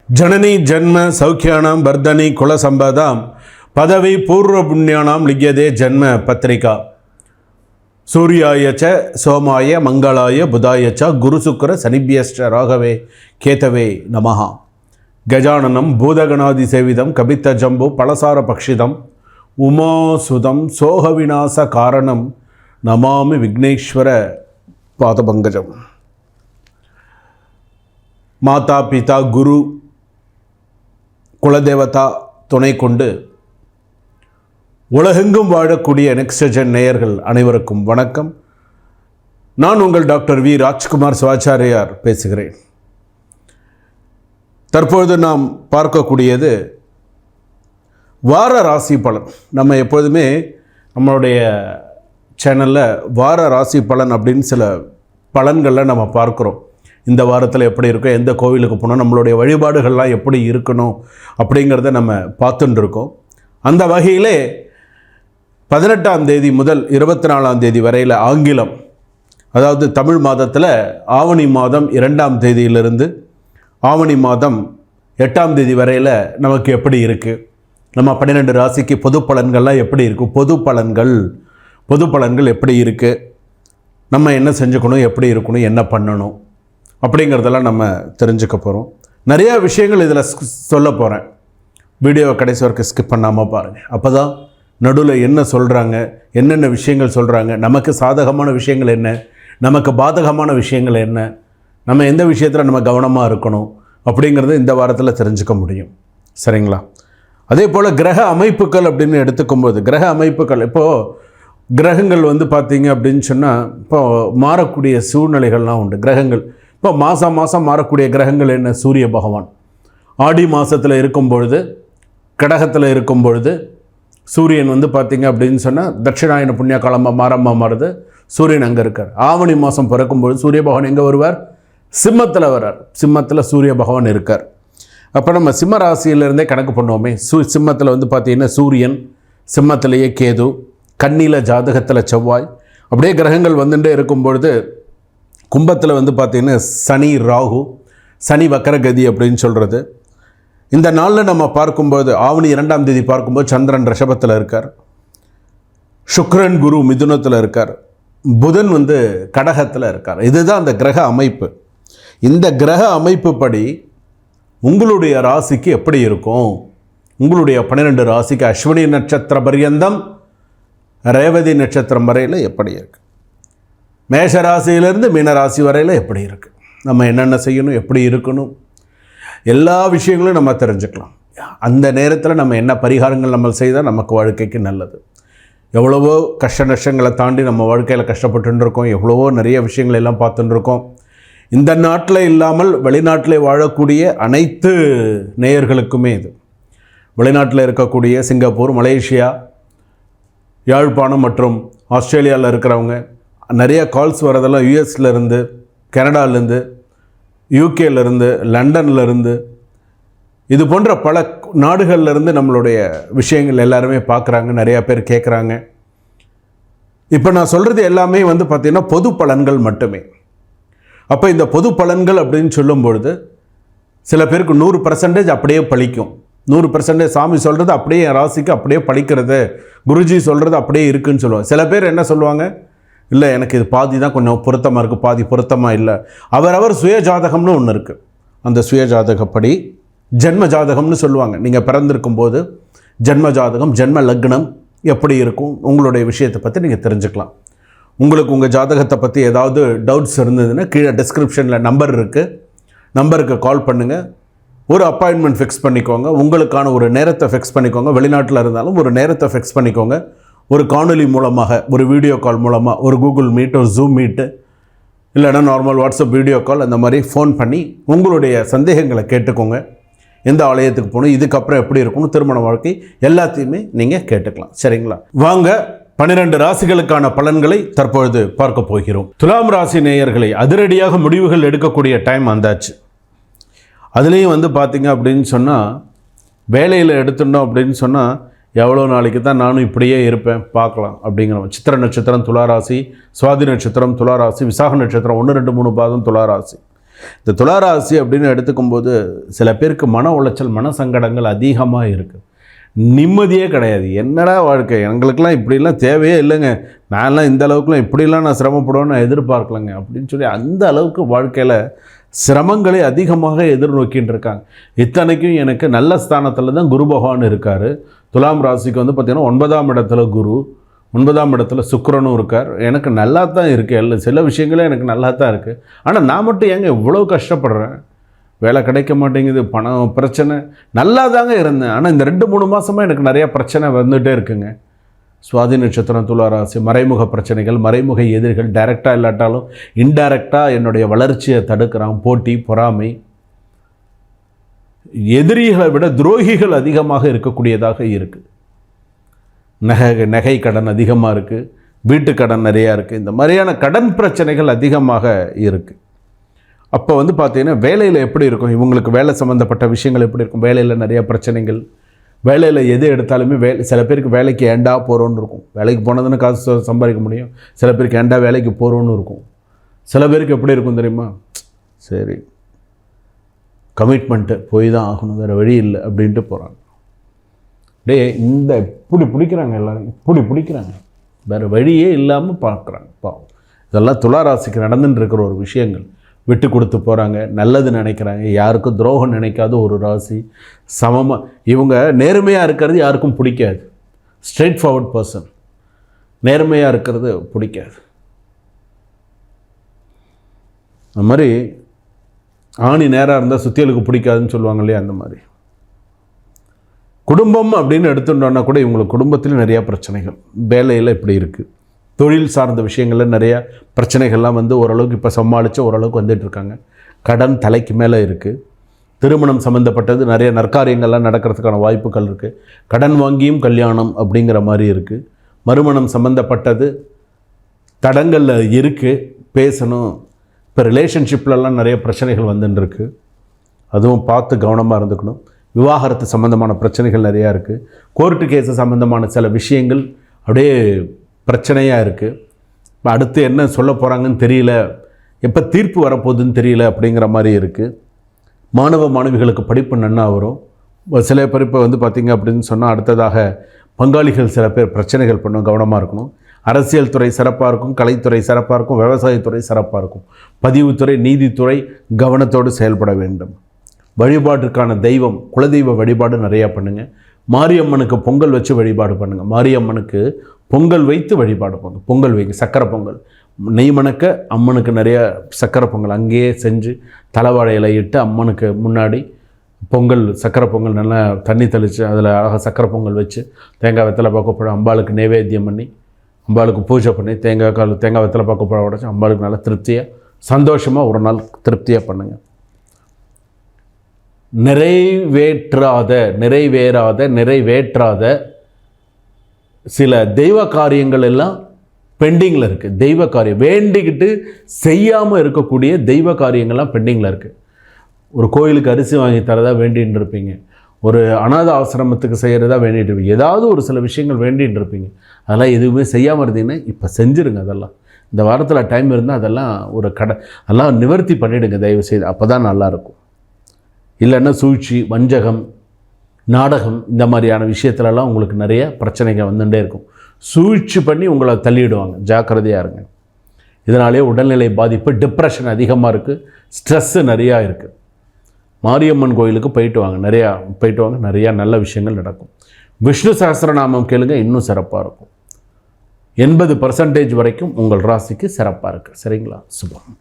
जननी जन्म सौख्यानां वर्धनी कुल संपदां पदवी पूर्व पुण्यानां लिख्यते जन्म पत्रिका सूर्याय च सोमाय मंगलाय बुधाय च गुरुशुक्र शनिभ्यश्च राघवे केतवे नमः। गजाननं भूतगणादिसेवितं कपित्थजम्बो पलसारपक्षितं उमासुतं सोहविनाशकारणं नमामि विघ्नेश्वर पादपङ्कजं। माता पिता गुरु குலதேவதா துணை கொண்டு உலகெங்கும் வாழக்கூடிய நெக்ஸ்ட் ஜென் நேயர்கள் அனைவருக்கும் வணக்கம். நான் உங்கள் டாக்டர் வி ராஜ்குமார் சிவாச்சாரியார் பேசுகிறேன். தற்பொழுது நாம் பார்க்கக்கூடியது வார ராசி பலன். நம்ம எப்பொழுதுமே நம்மளுடைய சேனலில் வார ராசி பலன் அப்படின்னு சில பலன்களில் நம்ம பார்க்குறோம். இந்த வாரத்தில் எப்படி இருக்கும், எந்த கோவிலுக்கு போனோம், நம்மளுடைய வழிபாடுகள்லாம் எப்படி இருக்கணும் அப்படிங்கிறத நம்ம பார்த்துட்டு இருக்கோம். அந்த வகையிலே 18ஆம் தேதி முதல் 24ஆம் தேதி வரையில் ஆங்கிலம், அதாவது தமிழ் மாதத்தில் ஆவணி மாதம் 2ஆம் தேதியிலிருந்து ஆவணி மாதம் 8ஆம் தேதி வரையில் நமக்கு எப்படி இருக்குது, நம்ம 12 ராசிக்கு பொது பலன்கள்லாம் எப்படி இருக்குது, பொது பலன்கள் எப்படி இருக்குது, நம்ம என்ன செஞ்சுக்கணும், எப்படி இருக்கணும், என்ன பண்ணணும் அப்படிங்கிறதெல்லாம் நம்ம தெரிஞ்சுக்க போகிறோம். நிறையா விஷயங்கள் இதில் சொல்ல போகிறேன். வீடியோவை கடைசி வரைக்கும் ஸ்கிப் பண்ணாமல் பாருங்கள். அப்போ தான் நடுவில் என்ன சொல்கிறாங்க, என்னென்ன விஷயங்கள் சொல்கிறாங்க, நமக்கு சாதகமான விஷயங்கள் என்ன, நமக்கு பாதகமான விஷயங்கள் என்ன, நம்ம எந்த விஷயத்தில் நம்ம கவனமாக இருக்கணும் அப்படிங்கிறத இந்த வாரத்தில் தெரிஞ்சுக்க முடியும். சரிங்களா? அதே போல் கிரக அமைப்புகள் அப்படின்னு எடுத்துக்கும்போது, கிரக அமைப்புகள் இப்போது கிரகங்கள் பார்த்திங்க அப்படின்னு சொன்னால் இப்போது மாறக்கூடிய சூழ்நிலைகள்லாம் உண்டு. கிரகங்கள் இப்போ மாதம் மாறக்கூடிய கிரகங்கள் என்ன? சூரிய பகவான் ஆடி மாதத்தில் இருக்கும் பொழுது, கடகத்தில் இருக்கும் பொழுது சூரியன் பார்த்திங்க அப்படின்னு சொன்னால் தட்சிணாயன புண்ணிய காலமாக மாறுது. சூரியன் அங்கே இருக்கார். ஆவணி மாதம் பிறக்கும்பொழுது சூரிய பகவான் எங்கே வருவார்? சிம்மத்தில் வர்றார். சிம்மத்தில் சூரிய பகவான் இருக்கார். அப்போ நம்ம சிம்ம ராசியிலேருந்தே கணக்கு பண்ணுவோமே. சிம்மத்தில் பார்த்திங்கன்னா சூரியன், சிம்மத்திலேயே கேது, கன்னியில் ஜாதகத்தில் செவ்வாய், அப்படியே கிரகங்கள் வந்துட்டே இருக்கும் பொழுது கும்பத்தில் பார்த்திங்கன்னா சனி, ராகு, சனி வக்கரகதி அப்படின்னு சொல்கிறது. இந்த நாளில் நம்ம பார்க்கும்போது ஆவணி 2ஆம் தேதி பார்க்கும்போது சந்திரன் ரிஷபத்தில் இருக்கார், சுக்கிரன் குரு மிதுனத்தில் இருக்கார், புதன் கடகத்தில் இருக்கார். இதுதான் அந்த கிரக அமைப்பு. இந்த கிரக அமைப்பு படி உங்களுடைய ராசிக்கு எப்படி இருக்கும், உங்களுடைய 12 ராசிக்கு அஸ்வினி நட்சத்திர பர்யந்தம் ரேவதி நட்சத்திரம் வரையில் எப்படி இருக்குது, மேஷ ராசியிலேருந்து மீன ராசி வரையில் எப்படி இருக்குது, நம்ம என்னென்ன செய்யணும், எப்படி இருக்கணும், எல்லா விஷயங்களும் நம்ம தெரிஞ்சுக்கலாம். அந்த நேரத்தில் நம்ம என்ன பரிகாரங்கள் நம்ம செய்தால் நமக்கு வாழ்க்கைக்கு நல்லது. எவ்வளவோ கஷ்ட நஷ்டங்களை தாண்டி நம்ம வாழ்க்கையில் கஷ்டப்பட்டு இருக்கோம். எவ்வளவோ நிறைய விஷயங்கள் எல்லாம் பார்த்துட்டு இருக்கோம். இந்த நாட்டில் இல்லாமல் வெளிநாட்டில் வாழக்கூடிய அனைத்து நேயர்களுக்குமே இது. வெளிநாட்டில் இருக்கக்கூடிய சிங்கப்பூர், மலேசியா, யாழ்ப்பாணம் மற்றும் ஆஸ்திரேலியாவில் இருக்கிறவங்க நிறைய கால்ஸ் வரதெல்லாம் யூஎஸ்லேருந்து, கனடாலேருந்து, யூகேலேருந்து, லண்டன்லேருந்து, இது போன்ற பல நாடுகள்லேருந்து நம்மளுடைய விஷயங்கள் எல்லாருமே பார்க்குறாங்க. நிறையா பேர் கேட்குறாங்க. இப்போ நான் சொல்கிறது எல்லாமே பார்த்திங்கன்னா பொது பலன்கள் மட்டுமே. அப்போ இந்த பொது பலன்கள் அப்படின்னு சொல்லும்பொழுது சில பேருக்கு 100% அப்படியே பலிக்கும். 100% சாமி சொல்கிறது அப்படியே என் ராசிக்கு அப்படியே பலிக்கிறது, குருஜி சொல்கிறது அப்படியே இருக்குதுன்னு சொல்லுவாங்க. சில பேர் என்ன சொல்லுவாங்க, இல்லை எனக்கு இது பாதி தான் கொஞ்சம் பொருத்தமாக இருக்குது, பாதி பொருத்தமாக இல்லை. அவரவர் சுய ஜாதகம்னு ஒன்று இருக்குது. அந்த சுய ஜாதகப்படி ஜென்ம ஜாதகம்னு சொல்லுவாங்க. நீங்கள் பிறந்திருக்கும் போது ஜென்ம ஜாதகம், ஜென்ம லக்னம் எப்படி இருக்கும், உங்களுடைய விஷயத்தை பற்றி நீங்கள் தெரிஞ்சுக்கலாம். உங்களுக்கு உங்கள் ஜாதகத்தை பற்றி ஏதாவது டவுட்ஸ் இருந்ததுன்னா கீழே டிஸ்கிரிப்ஷனில் நம்பர் இருக்குது, நம்பருக்கு கால் பண்ணுங்கள். ஒரு அப்பாயின்மெண்ட் ஃபிக்ஸ் பண்ணிக்கோங்க. உங்களுக்கான ஒரு நேரத்தை ஃபிக்ஸ் பண்ணிக்கோங்க. வெளிநாட்டில் இருந்தாலும் ஒரு நேரத்தை ஃபிக்ஸ் பண்ணிக்கோங்க. ஒரு காணொலி மூலமாக, ஒரு வீடியோ கால் மூலமாக, ஒரு கூகுள் மீட், ஒரு ஜூம் மீட்டு, இல்லைனா நார்மல் வாட்ஸ்அப் வீடியோ கால், அந்த மாதிரி ஃபோன் பண்ணி உங்களுடைய சந்தேகங்களை கேட்டுக்கோங்க. எந்த ஆலயத்துக்கு போகணும், இதுக்கப்புறம் எப்படி இருக்கணும், திருமண வாழ்க்கை, எல்லாத்தையுமே நீங்கள் கேட்டுக்கலாம். சரிங்களா? வாங்க 12 ராசிகளுக்கான பலன்களை தற்பொழுது பார்க்க போகிறோம். துலாம் ராசி நேயர்களை அதிரடியாக முடிவுகள் எடுக்கக்கூடிய டைம் வந்தாச்சு. அதுலேயும் பார்த்திங்க அப்படின்னு சொன்னால் வேலையில் எடுத்துட்டோம் அப்படின்னு சொன்னால் எவ்வளோ நாளைக்கு தான் நானும் இப்படியே இருப்பேன் பார்க்கலாம் அப்படிங்கிறோம். சித்திர நட்சத்திரம் துளாராசி, சுவாதி நட்சத்திரம் துளாராசி, விசாக நட்சத்திரம் 1, 2, 3 பாதம் துளாராசி. இந்த துளாராசி அப்படின்னு எடுத்துக்கும்போது சில பேருக்கு மன உளைச்சல், மன சங்கடங்கள் அதிகமாக இருக்குது. நிம்மதியே கிடையாது. என்னடா வாழ்க்கை, எங்களுக்கெல்லாம் இப்படிலாம் தேவையே இல்லைங்க, நான்லாம் இந்த அளவுக்குலாம் இப்படிலாம் நான் சிரமப்படுவேன்னு நான் எதிர்பார்க்கலங்க அப்படின்னு சொல்லி அந்த அளவுக்கு வாழ்க்கையில் சிரமங்களை அதிகமாக எதிர்நோக்கின்னு இருக்காங்க. இத்தனைக்கும் எனக்கு நல்ல ஸ்தானத்தில் தான் குரு பகவான் இருக்கார். துலாம் ராசிக்கு வந்து பார்த்திங்கன்னா 9ஆம் இடத்துல குரு, 9ஆம் இடத்துல சுக்கிரனும் இருக்கார். எனக்கு நல்லா தான் இருக்குது, சில விஷயங்களே எனக்கு நல்லா தான் இருக்குது. ஆனால் நான் மட்டும் ஏங்க இவ்வளோ கஷ்டப்படுறேன், வேலை கிடைக்க மாட்டேங்குது, பணம் பிரச்சனை, நல்லா தாங்க இருந்தேன். ஆனால் இந்த 2-3 மாதமாக எனக்கு நிறையா பிரச்சனை வந்துகிட்டே இருக்குங்க. சுவாதி நட்சத்திரம், துளாராசி, மறைமுக பிரச்சனைகள், மறைமுக எதிரிகள், டைரெக்டாக இல்லாட்டாலும் இன்டைரக்டாக என்னுடைய வளர்ச்சியை தடுக்கிறான். போட்டி, பொறாமை, எதிரிகளை விட துரோகிகள் அதிகமாக இருக்கக்கூடியதாக இருக்குது. நகை கடன் அதிகமாக இருக்குது, வீட்டு கடன் நிறையா இருக்குது, இந்த மாதிரியான கடன் பிரச்சனைகள் அதிகமாக இருக்குது. அப்போ வந்து பார்த்திங்கன்னா வேலையில் எப்படி இருக்கும், இவங்களுக்கு வேலை சம்மந்தப்பட்ட விஷயங்கள் எப்படி இருக்கும், வேலையில் நிறையா பிரச்சனைகள், வேலையில் எது எடுத்தாலுமே சில பேருக்கு வேலைக்கு ஏண்டா போகிறோன்னு இருக்கும், வேலைக்கு போனதுன்னு காசு சம்பாதிக்க முடியும். சில பேருக்கு ஏண்டா வேலைக்கு போகிறோன்னு இருக்கும். சில பேருக்கு எப்படி இருக்கும் தெரியுமா, சரி கமிட்மெண்ட்டு போய் தான் ஆகணும், வேறு வழி இல்லை அப்படின்ட்டு போகிறாங்க. இந்த இப்படி பிடிக்கிறாங்க, எல்லோரும் இப்படி பிடிக்கிறாங்க, வேறு வழியே இல்லாமல் பார்க்குறாங்க. பாவம், இதெல்லாம் துளாராசிக்கு நடந்துட்டு இருக்கிற ஒரு விஷயங்கள். விட்டு கொடுத்து போகிறாங்க, நல்லது நினைக்கிறாங்க, யாருக்கும் துரோகம் நினைக்காத ஒரு ராசி. சமமாக இவங்க நேர்மையாக இருக்கிறது யாருக்கும் பிடிக்காது. ஸ்ட்ரெயிட் ஃபார்வர்ட் பர்சன், நேர்மையாக இருக்கிறது பிடிக்காது. அந்த மாதிரி ஆணி நேராக இருந்தால் சுத்தியலுக்கு பிடிக்காதுன்னு சொல்லுவாங்க இல்லையா, அந்த மாதிரி. குடும்பம் அப்படின்னு எடுத்துட்டோன்னா கூட இவங்களுக்கு குடும்பத்தில் நிறையா பிரச்சனைகள், வேலையில் இப்படி இருக்குது, தொழில் சார்ந்த விஷயங்களில் நிறையா பிரச்சனைகள்லாம் வந்து ஓரளவுக்கு இப்போ சமாளித்து ஓரளவுக்கு வந்துட்டுருக்காங்க. கடன் தலைக்கு மேலே இருக்குது. திருமணம் சம்மந்தப்பட்டது நிறைய நற்காரியங்கள்லாம் நடக்கிறதுக்கான வாய்ப்புகள் இருக்குது. கடன் வாங்கியும் கல்யாணம் அப்படிங்கிற மாதிரி இருக்குது. மறுமணம் சம்மந்தப்பட்டது தடங்களில் இருக்குது, பேசணும். இப்போ ரிலேஷன்ஷிப்லலாம் நிறைய பிரச்சனைகள் வந்துட்டுருக்கு, அதுவும் பார்த்து கவனமாக இருந்துக்கணும். விவாகரத்து சம்மந்தமான பிரச்சனைகள் நிறையா இருக்குது. கோர்ட்டு கேஸு சம்மந்தமான சில விஷயங்கள் அப்படியே பிரச்சனையாக இருக்குது. இப்போ அடுத்து என்ன சொல்ல போகிறாங்கன்னு தெரியல, எப்போ தீர்ப்பு வரப்போகுதுன்னு தெரியல அப்படிங்கிற மாதிரி இருக்குது. மாணவ மாணவிகளுக்கு படிப்பு நன்னா வரும். சில பேர் இப்போ வந்து பார்த்திங்க அப்படின்னு சொன்னால் அடுத்ததாக பங்காளிகள் சில பேர் பிரச்சனைகள் பண்ணும், கவனமாக இருக்கணும். அரசியல் துறை சிறப்பாக இருக்கும், கலைத்துறை சிறப்பாக இருக்கும், விவசாயத்துறை சிறப்பாக இருக்கும். பதிவுத்துறை, நீதித்துறை கவனத்தோடு செயல்பட வேண்டும். வழிபாட்டுக்கான தெய்வம், குலதெய்வ வழிபாடு நிறையா பண்ணுங்கள். மாரியம்மனுக்கு பொங்கல் வச்சு வழிபாடு பண்ணுங்கள். மாரியம்மனுக்கு பொங்கல் வைத்து வழிபாடு பண்ணுங்கள். பொங்கல் வைங்க, சக்கரை பொங்கல், நெய் மணக்க அம்மனுக்கு நிறைய சக்கரை பொங்கல் அங்கேயே செஞ்சு தலைவாழையில் இட்டு அம்மனுக்கு முன்னாடி பொங்கல், சக்கரை பொங்கல் நல்லா தண்ணி தெளித்து அதில் அழகாக சக்கரை பொங்கல் வச்சு தேங்காய் வெத்தலை பாக்கப்பழம் அம்பாளுக்கு நைவேத்தியம் பண்ணி, அம்பாளுக்கு பூஜை பண்ணி தேங்காய் வெத்தலை பாக்கப்பழம் உடச்சி அம்பாளுக்கு நல்லா திருப்தியாக சந்தோஷமாக ஒரு நாள் திருப்தியாக பண்ணுங்கள். நிறைவேற்றாத சில தெய்வ காரியங்கள் எல்லாம் பெண்டிங்கில் இருக்குது. தெய்வ காரியம் வேண்டிக்கிட்டு செய்யாமல் இருக்கக்கூடிய தெய்வ காரியங்கள்லாம் பெண்டிங்கில் இருக்குது. ஒரு கோயிலுக்கு அரிசி வாங்கி தரதா வேண்டின்னு இருப்பீங்க, ஒரு அநாத ஆசிரமத்துக்கு செய்கிறதா வேண்டிகிட்டு இருப்பீங்க, ஏதாவது ஒரு சில விஷயங்கள் வேண்டின்னு இருப்பீங்க. அதெல்லாம் எதுவுமே செய்யாமல் இருந்தீங்கன்னா இப்போ செஞ்சுருங்க. அதெல்லாம் இந்த வாரத்தில் டைம் இருந்தால் அதெல்லாம் அதெல்லாம் நிவர்த்தி பண்ணிவிடுங்க தயவு செய்து, அப்போ தான் நல்லாயிருக்கும். இல்லைன்னா சூழ்ச்சி, வஞ்சகம், நாடகம் இந்த மாதிரியான விஷயத்துலலாம் உங்களுக்கு நிறைய பிரச்சனைகள் வந்துகிட்டே இருக்கும். சூழ்ச்சி பண்ணி உங்களை தள்ளிவிடுவாங்க, ஜாக்கிரதையாக இருங்க. இதனாலே உடல்நிலை பாதிப்பு, டிப்ரெஷன் அதிகமாக இருக்குது, ஸ்ட்ரெஸ்ஸு நிறையா இருக்குது. மாரியம்மன் கோயிலுக்கு போயிட்டு வாங்க, நிறையா நல்ல விஷயங்கள் நடக்கும். விஷ்ணு சஹஸ்ரநாமம் கேளுங்க, இன்னும் சிறப்பாக இருக்கும். 80% வரைக்கும் உங்கள் ராசிக்கு சிறப்பாக இருக்குது. சரிங்களா? சுபம்.